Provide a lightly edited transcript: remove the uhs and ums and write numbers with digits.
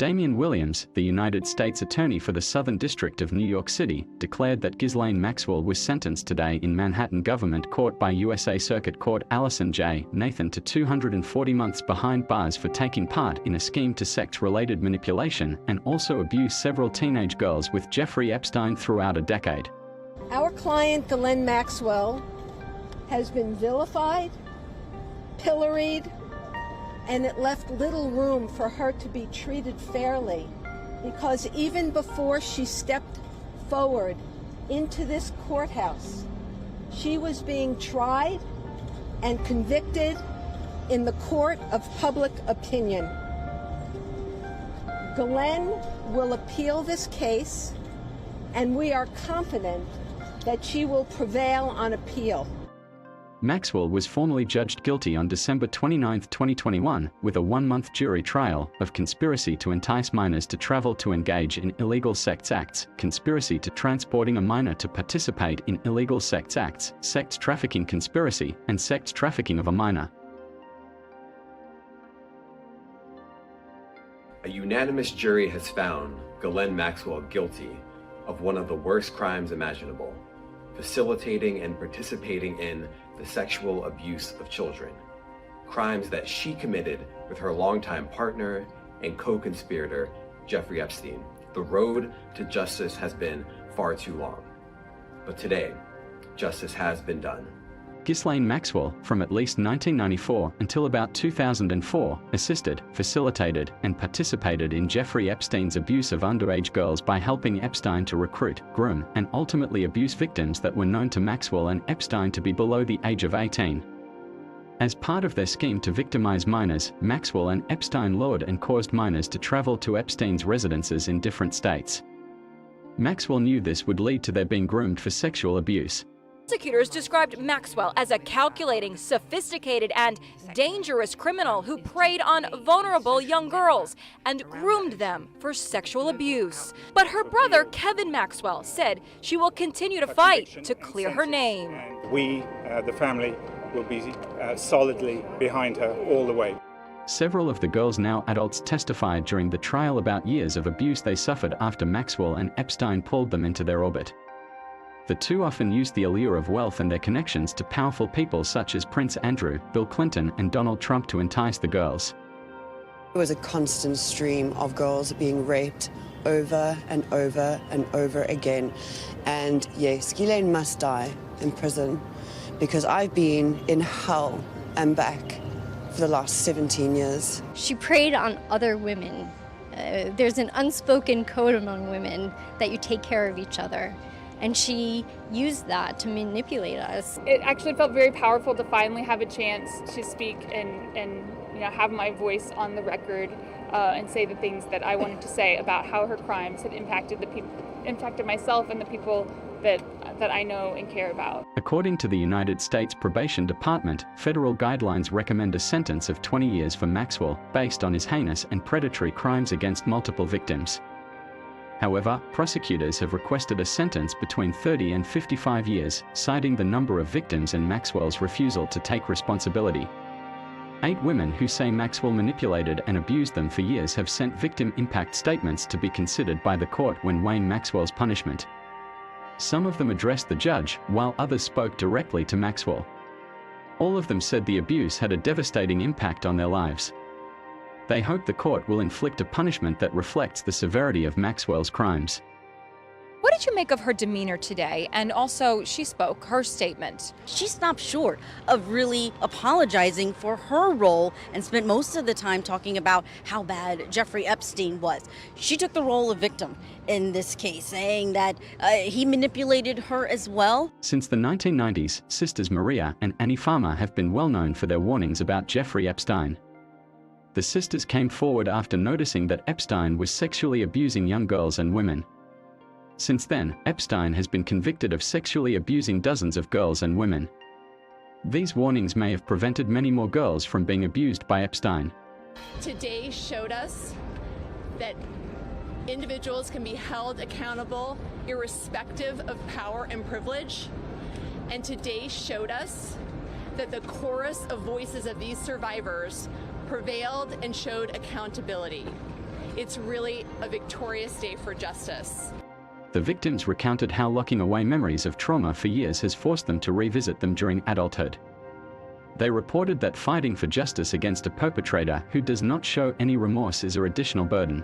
Damian Williams, the United States Attorney for the Southern District of New York City, declared that Ghislaine Maxwell was sentenced today in Manhattan Government Court by USA Circuit Court Allison J. Nathan to 240 months behind bars for taking part in a scheme to sex-related manipulation and also abuse several teenage girls with Jeffrey Epstein throughout a decade. Our client, Ghislaine Maxwell, has been vilified, pilloried, and it left little room for her to be treated fairly, because even before she stepped forward into this courthouse, she was being tried and convicted in the court of public opinion. Ghislaine will appeal this case, and we are confident that she will prevail on appeal. Maxwell was formally judged guilty on December 29, 2021, with a one-month jury trial of conspiracy to entice minors to travel to engage in illegal sex acts, conspiracy to transporting a minor to participate in illegal sex acts, sex trafficking conspiracy, and sex trafficking of a minor. A unanimous jury has found Ghislaine Maxwell guilty of one of the worst crimes imaginable: facilitating and participating in the sexual abuse of children, crimes that she committed with her longtime partner and co-conspirator, Jeffrey Epstein. The road to justice has been far too long, but today, justice has been done. Ghislaine Maxwell, from at least 1994 until about 2004, assisted, facilitated, and participated in Jeffrey Epstein's abuse of underage girls by helping Epstein to recruit, groom, and ultimately abuse victims that were known to Maxwell and Epstein to be below the age of 18. As part of their scheme to victimize minors, Maxwell and Epstein lured and caused minors to travel to Epstein's residences in different states. Maxwell knew this would lead to their being groomed for sexual abuse. Prosecutors described Maxwell as a calculating, sophisticated, and dangerous criminal who preyed on vulnerable young girls and groomed them for sexual abuse. But her brother, Kevin Maxwell, said she will continue to fight to clear her name. We, the family, will be solidly behind her all the way. Several of the girls, now adults, testified during the trial about years of abuse they suffered after Maxwell and Epstein pulled them into their orbit. The two often used the allure of wealth and their connections to powerful people such as Prince Andrew, Bill Clinton, and Donald Trump to entice the girls. It was a constant stream of girls being raped over and over and over again. And yes, Ghislaine must die in prison, because I've been in hell and back for the last 17 years. She preyed on other women. There's an unspoken code among women that you take care of each other. And she used that to manipulate us. It actually felt very powerful to finally have a chance to speak and have my voice on the record and say the things that I wanted to say about how her crimes had impacted myself and the people that I know and care about. According to the United States Probation Department, federal guidelines recommend a sentence of 20 years for Maxwell, based on his heinous and predatory crimes against multiple victims. However, prosecutors have requested a sentence between 30 and 55 years, citing the number of victims and Maxwell's refusal to take responsibility. 8 women who say Maxwell manipulated and abused them for years have sent victim impact statements to be considered by the court when weighing Maxwell's punishment. Some of them addressed the judge, while others spoke directly to Maxwell. All of them said the abuse had a devastating impact on their lives. They hope the court will inflict a punishment that reflects the severity of Maxwell's crimes. What did you make of her demeanor today? And also, she spoke her statement. She stopped short of really apologizing for her role and spent most of the time talking about how bad Jeffrey Epstein was. She took the role of victim in this case, saying that he manipulated her as well. Since the 1990s, sisters Maria and Annie Farmer have been well known for their warnings about Jeffrey Epstein. The sisters came forward after noticing that Epstein was sexually abusing young girls and women. Since then, Epstein has been convicted of sexually abusing dozens of girls and women. These warnings may have prevented many more girls from being abused by Epstein. Today showed us that individuals can be held accountable irrespective of power and privilege. And today showed us that the chorus of voices of these survivors prevailed and showed accountability. It's really a victorious day for justice. The victims recounted how locking away memories of trauma for years has forced them to revisit them during adulthood. They reported that fighting for justice against a perpetrator who does not show any remorse is an additional burden.